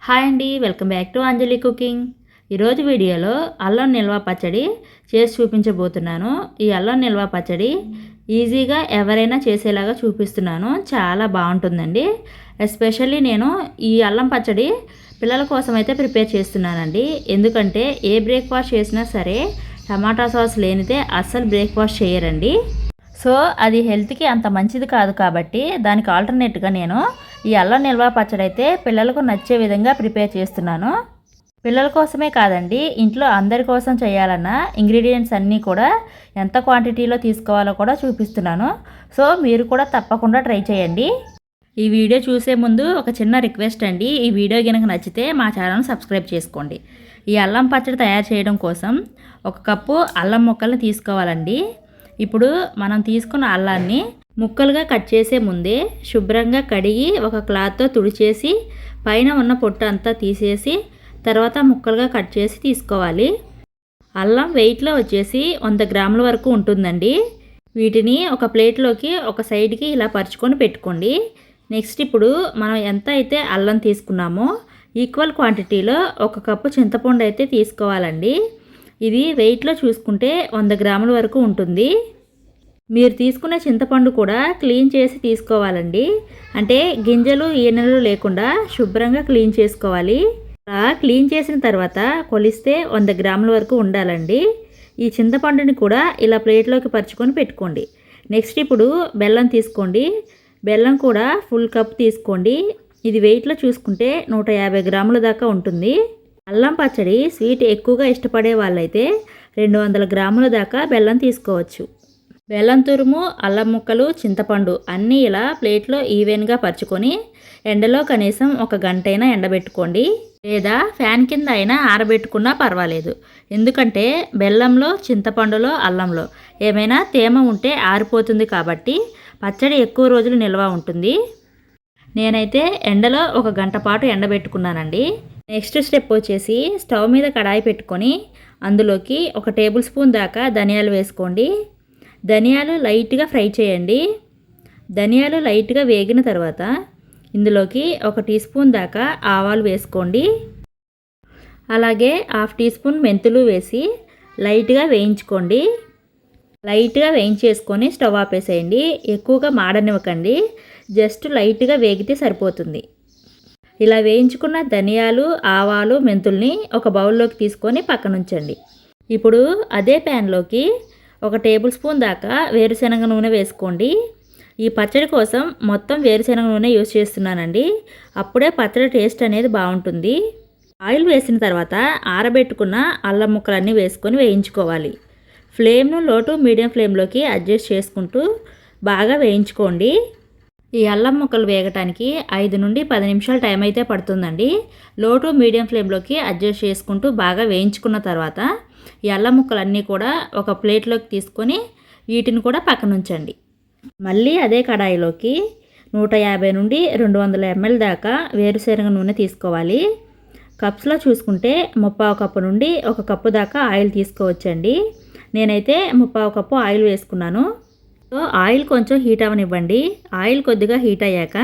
Hi అండి, welcome back to Anjali cooking. ఈరోజు వీడియోలో అల్లం నిల్వ పచ్చడి చేసి చూపించబోతున్నాను. ఈ అల్లం నిల్వ పచ్చడి ఈజీగా ఎవరైనా చేసేలాగా చూపిస్తున్నాను. చాలా బాగుంటుందండి. ఎస్పెషల్లీ నేను ఈ అల్లం పచ్చడి పిల్లల కోసం అయితే ప్రిపేర్ చేస్తున్నానండి. ఎందుకంటే ఏ బ్రేక్ఫాస్ట్ చేసినా సరే టమాటా సాస్ లేనిదే అస్సలు బ్రేక్ఫాస్ట్ చేయరండి. సో అది హెల్త్కి అంత మంచిది కాదు కాబట్టి దానికి ఆల్టర్నేట్గా నేను ఈ అల్లం నిల్వ పచ్చడి అయితే పిల్లలకు నచ్చే విధంగా ప్రిపేర్ చేస్తున్నాను. పిల్లల కోసమే కాదండి, ఇంట్లో అందరి కోసం చేయాలన్న ఇంగ్రీడియంట్స్ అన్నీ కూడా ఎంత క్వాంటిటీలో తీసుకోవాలో కూడా చూపిస్తున్నాను. సో మీరు కూడా తప్పకుండా ట్రై చేయండి. ఈ వీడియో చూసే ముందు ఒక చిన్న రిక్వెస్ట్ అండి. ఈ వీడియో కనుక నచ్చితే మా ఛానల్ని సబ్స్క్రైబ్ చేసుకోండి. ఈ అల్లం పచ్చడి తయారు చేయడం కోసం 1 కప్పు అల్లం ముక్కల్ని తీసుకోవాలండి. ఇప్పుడు మనం తీసుకున్న అల్లాన్ని ముక్కలుగా కట్ చేసే ముందే శుభ్రంగా కడిగి ఒక క్లాత్తో తుడిచేసి పైన ఉన్న పొట్టు అంతా తీసేసి తర్వాత ముక్కలుగా కట్ చేసి తీసుకోవాలి. అల్లం వెయిట్లో వచ్చేసి 100 గ్రాముల వరకు ఉంటుందండి. వీటిని ఒక ప్లేట్లోకి ఒక సైడ్కి ఇలా పరుచుకొని పెట్టుకోండి. నెక్స్ట్ ఇప్పుడు మనం ఎంత అయితే అల్లం తీసుకున్నామో ఈక్వల్ క్వాంటిటీలో 1 కప్పు చింతపండు అయితే తీసుకోవాలండి. ఇది వెయిట్లో చూసుకుంటే 100 గ్రాముల వరకు ఉంటుంది. మీరు తీసుకున్న చింతపండు కూడా క్లీన్ చేసి తీసుకోవాలండి. అంటే గింజలు ఈనెలు లేకుండా శుభ్రంగా క్లీన్ చేసుకోవాలి. క్లీన్ చేసిన తర్వాత కొలిస్తే 100 గ్రాముల వరకు ఉండాలండి. ఈ చింతపండుని కూడా ఇలా ప్లేట్లోకి పరుచుకొని పెట్టుకోండి. నెక్స్ట్ ఇప్పుడు బెల్లం తీసుకోండి. బెల్లం కూడా ఫుల్ కప్ తీసుకోండి. ఇది వెయిట్లో చూసుకుంటే 150 గ్రాముల దాకా ఉంటుంది. అల్లం పచ్చడి స్వీట్ ఎక్కువగా ఇష్టపడే వాళ్ళైతే 200 గ్రాముల దాకా బెల్లం తీసుకోవచ్చు. బెల్లం తురుము, అల్లం ముక్కలు, చింతపండు అన్నీ ఇలా ప్లేట్లో ఈవెన్గా పరుచుకొని ఎండలో కనీసం 1 గంట అయినా ఎండబెట్టుకోండి. లేదా ఫ్యాన్ కింద అయినా ఆరబెట్టుకున్నా పర్వాలేదు. ఎందుకంటే బెల్లంలో, చింతపండులో, అల్లంలో ఏమైనా తేమ ఉంటే ఆరిపోతుంది కాబట్టి పచ్చడి ఎక్కువ రోజులు నిల్వ ఉంటుంది. నేనైతే ఎండలో 1 గంట పాటు ఎండబెట్టుకున్నానండి. నెక్స్ట్ స్టెప్ వచ్చేసి స్టవ్ మీద కడాయి పెట్టుకొని అందులోకి 1 టేబుల్ స్పూన్ దాకా ధనియాలు వేసుకోండి. ధనియాలు లైట్గా ఫ్రై చేయండి. ధనియాలు లైట్గా వేగిన తర్వాత ఇందులోకి 1 టీ స్పూన్ దాకా ఆవాలు వేసుకోండి. అలాగే 1/2 టీ స్పూన్ మెంతులు వేసి లైట్గా వేయించుకోండి. లైట్గా వేయించేసుకొని స్టవ్ ఆపేసేయండి. ఎక్కువగా మాడనివ్వకండి, జస్ట్ లైట్గా వేగితే సరిపోతుంది. ఇలా వేయించుకున్న ధనియాలు, ఆవాలు, మెంతుల్ని ఒక బౌల్లోకి తీసుకొని పక్కనుంచండి. ఇప్పుడు అదే ప్యాన్లోకి 1 టేబుల్ స్పూన్ దాకా వేరుశనగ నూనె వేసుకోండి. ఈ పచ్చడి కోసం మొత్తం వేరుశనగ నూనె యూజ్ చేస్తున్నానండి. అప్పుడే పచ్చడి టేస్ట్ అనేది బాగుంటుంది. ఆయిల్ వేసిన తర్వాత ఆరబెట్టుకున్న అల్లం ముక్కలన్నీ వేసుకొని వేయించుకోవాలి. ఫ్లేమ్ను లో టు మీడియం ఫ్లేమ్లోకి అడ్జస్ట్ చేసుకుంటూ బాగా వేయించుకోండి. ఈ అల్లం ముక్కలు వేగటానికి 5 నుండి 10 నిమిషాలు టైం అయితే పడుతుందండి. లో టు మీడియం ఫ్లేమ్లోకి అడ్జస్ట్ చేసుకుంటూ బాగా వేయించుకున్న తర్వాత ఈ అల్లం ముక్కలన్నీ కూడా ఒక ప్లేట్లోకి తీసుకొని వీటిని కూడా పక్కన ఉంచండి. మళ్ళీ అదే కడాయిలోకి 150 నుండి 200 ml దాకా వేరుశనగ నూనె తీసుకోవాలి. కప్స్లో చూసుకుంటే 3/4 కప్పు నుండి 1 కప్పు దాకా ఆయిల్ తీసుకోవచ్చండి. నేనైతే 3/4 కప్పు ఆయిల్ వేసుకున్నాను. సో ఆయిల్ కొంచెం హీట్ అవ్వనివ్వండి. ఆయిల్ కొద్దిగా హీట్ అయ్యాక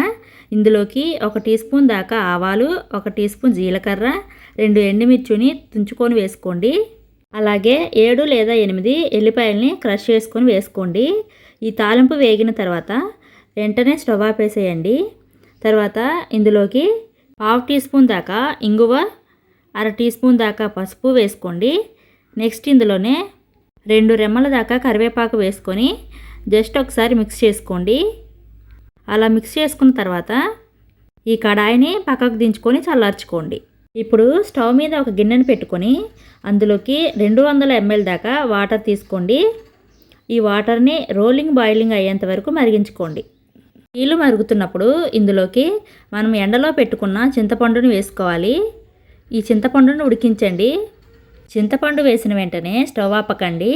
ఇందులోకి 1 టీ స్పూన్ దాకా ఆవాలు, 1 టీ స్పూన్ జీలకర్ర, 2 ఎండుమిర్చిని తుంచుకొని వేసుకోండి. అలాగే 7 లేదా 8 ఎల్లిపాయల్ని క్రష్ చేసుకొని వేసుకోండి. ఈ తాలింపు వేగిన తర్వాత వెంటనే స్టవ్ ఆపేసేయండి. తర్వాత ఇందులోకి 1/2 టీ స్పూన్ దాకా ఇంగువ, 1/2 టీ స్పూన్ దాకా పసుపు వేసుకోండి. నెక్స్ట్ ఇందులోనే 2 రెమ్మల దాకా కరివేపాకు వేసుకొని జస్ట్ ఒకసారి మిక్స్ చేసుకోండి. అలా మిక్స్ చేసుకున్న తర్వాత ఈ కడాయిని పక్కకు దించుకొని చల్లార్చుకోండి. ఇప్పుడు స్టవ్ మీద ఒక గిన్నెను పెట్టుకొని అందులోకి 200 ml దాకా వాటర్ తీసుకోండి. ఈ వాటర్ని రోలింగ్ బాయిలింగ్ అయ్యేంత వరకు మరిగించుకోండి. నీళ్ళు మరుగుతున్నప్పుడు ఇందులోకి మనం ఎండలో పెట్టుకున్న చింతపండుని వేసుకోవాలి. ఈ చింతపండుని ఉడికించండి. చింతపండు వేసిన వెంటనే స్టవ్ ఆపకండి.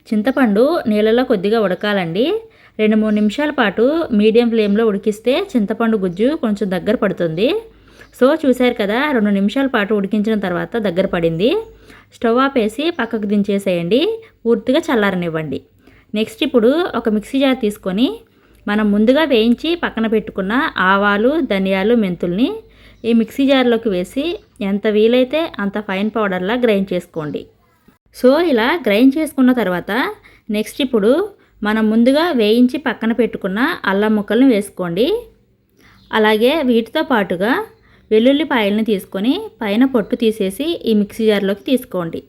చింతపండు నీళ్ళలో కొద్దిగా ఉడకాలండి. 2-3 నిమిషాల పాటు మీడియం ఫ్లేమ్లో ఉడికిస్తే చింతపండు గుజ్జు కొంచెం దగ్గర పడుతుంది. సో చూశారు కదా, 2 నిమిషాల పాటు ఉడికించిన తర్వాత దగ్గర పడింది. స్టవ్ ఆపేసి పక్కకు దించేసేయండి. పూర్తిగా చల్లారనివ్వండి. నెక్స్ట్ ఇప్పుడు ఒక మిక్సీ జార్ తీసుకొని మనం ముందుగా వేయించి పక్కన పెట్టుకున్న ఆవాలు, ధనియాలు, మెంతుల్ని ఈ మిక్సీ జార్లోకి వేసి ఎంత వీలైతే అంత ఫైన్ పౌడర్లా గ్రైండ్ చేసుకోండి. సో ఇలా గ్రైండ్ చేసుకున్న తర్వాత నెక్స్ట్ ఇప్పుడు మనం ముందుగా వేయించి పక్కన పెట్టుకున్న అల్లం ముక్కలను వేసుకోండి. అలాగే వీటితో పాటుగా వెల్లుల్లిపాయలను తీసుకొని పైన పొట్టు తీసేసి ఈ మిక్సీ జార్లోకి తీసుకోండి.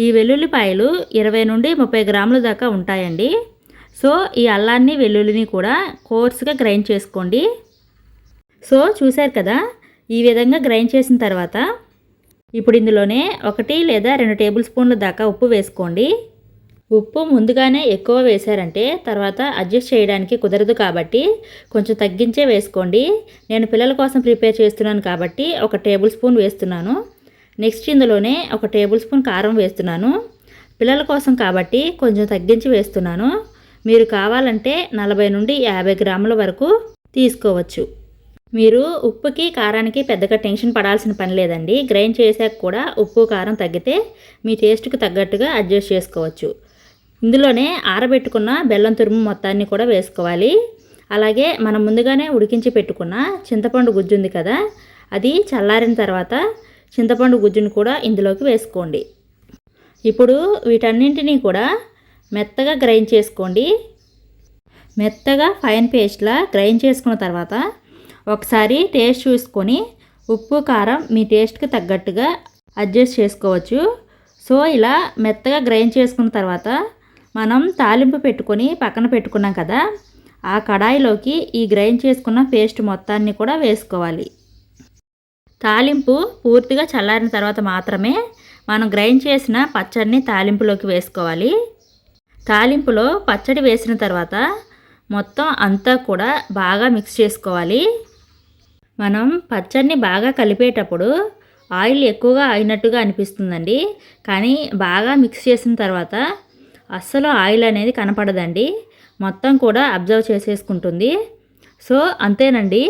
ఈ వెల్లుల్లిపాయలు 20 నుండి 30 గ్రాముల దాకా ఉంటాయండి. సో ఈ అల్లాన్ని వెల్లుల్లిని కూడా కోర్స్గా గ్రైండ్ చేసుకోండి. సో చూశారు కదా, ఈ విధంగా గ్రైండ్ చేసిన తర్వాత ఇప్పుడు ఇందులోనే 1 లేదా 2 టేబుల్ స్పూన్ల దాకా ఉప్పు వేసుకోండి. ఉప్పు ముందుగానే ఎక్కువ వేశారంటే తర్వాత అడ్జస్ట్ చేయడానికి కుదరదు కాబట్టి కొంచెం తగ్గించే వేసుకోండి. నేను పిల్లల కోసం ప్రిపేర్ చేస్తున్నాను కాబట్టి 1 టేబుల్ స్పూన్ వేస్తున్నాను. నెక్స్ట్ ఇందులోనే 1 టేబుల్ స్పూన్ కారం వేస్తున్నాను. పిల్లల కోసం కాబట్టి కొంచెం తగ్గించి వేస్తున్నాను. మీరు కావాలంటే 40 నుండి 50 గ్రాముల వరకు తీసుకోవచ్చు. మీరు ఉప్పుకి కారానికి పెద్దగా టెన్షన్ పడాల్సిన పని లేదండి. గ్రైండ్ చేశాక కూడా ఉప్పు కారం తగ్గితే మీ టేస్ట్కి తగ్గట్టుగా అడ్జస్ట్ చేసుకోవచ్చు. ఇందులోనే ఆరబెట్టుకున్న బెల్లం తురుము మొత్తాన్ని కూడా వేసుకోవాలి. అలాగే మనం ముందుగానే ఉడికించి పెట్టుకున్న చింతపండు గుజ్జు ఉంది కదా, అది చల్లారిన తర్వాత చింతపండు గుజ్జును కూడా ఇందులోకి వేసుకోండి. ఇప్పుడు వీటన్నింటినీ కూడా మెత్తగా గ్రైండ్ చేసుకోండి. మెత్తగా ఫైన్ పేస్ట్లా గ్రైండ్ చేసుకున్న తర్వాత ఒకసారి టేస్ట్ చూసుకొని ఉప్పు కారం మీ టేస్ట్కి తగ్గట్టుగా అడ్జస్ట్ చేసుకోవచ్చు. సో ఇలా మెత్తగా గ్రైండ్ చేసుకున్న తర్వాత మనం తాలింపు పెట్టుకొని పక్కన పెట్టుకున్నాం కదా, ఆ కడాయిలోకి ఈ గ్రైండ్ చేసుకున్న పేస్ట్ మొత్తాన్ని కూడా వేసుకోవాలి. తాలింపు పూర్తిగా చల్లారిన తర్వాత మాత్రమే మనం గ్రైండ్ చేసిన పచ్చడిని తాలింపులోకి వేసుకోవాలి. తాలింపులో పచ్చడి వేసిన తర్వాత మొత్తం అంతా కూడా బాగా మిక్స్ చేసుకోవాలి. మనం పచ్చడిని బాగా కలిపేటప్పుడు ఆయిల్ ఎక్కువగా అయినట్టుగా అనిపిస్తుందండి, కానీ బాగా మిక్స్ చేసిన తర్వాత అస్సలు ఆయిల్ అనేది కనపడదండి, మొత్తం కూడా అబ్జర్వ్ చేసేసుకుంటుంది. సో అంతేనండి,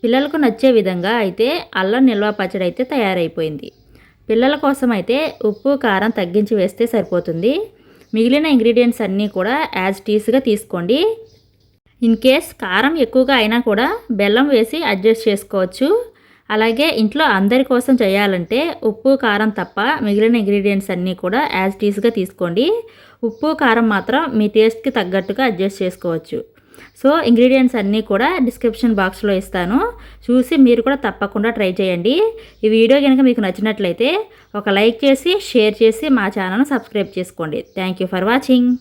పిల్లలకు నచ్చే విధంగా అయితే అల్లం నిల్వ పచ్చడి అయితే తయారైపోయింది. పిల్లల కోసం అయితే ఉప్పు కారం తగ్గించి వేస్తే సరిపోతుంది. మిగిలిన ఇంగ్రీడియంట్స్ అన్నీ కూడా యాజ్ టీస్గా తీసుకోండి. ఇన్ కేస్ కారం ఎక్కువగా అయినా కూడా బెల్లం వేసి అడ్జస్ట్ చేసుకోవచ్చు. అలాగే ఇంట్లో అందరి కోసం చేయాలంటే ఉప్పు కారం తప్ప మిగిలిన ఇంగ్రీడియంట్స్ అన్నీ కూడా యాజ్ టీస్గా తీసుకోండి. ఉప్పు కారం మాత్రం మీ టేస్ట్కి తగ్గట్టుగా అడ్జస్ట్ చేసుకోవచ్చు. సో ఇంగ్రీడియంట్స్ అన్నీ కూడా డిస్క్రిప్షన్ బాక్స్లో ఇస్తాను, చూసి మీరు కూడా తప్పకుండా ట్రై చేయండి. ఈ వీడియో కనుక మీకు నచ్చినట్లయితే ఒక లైక్ చేసి షేర్ చేసి మా ఛానల్ను సబ్స్క్రైబ్ చేసుకోండి. Thank you for watching.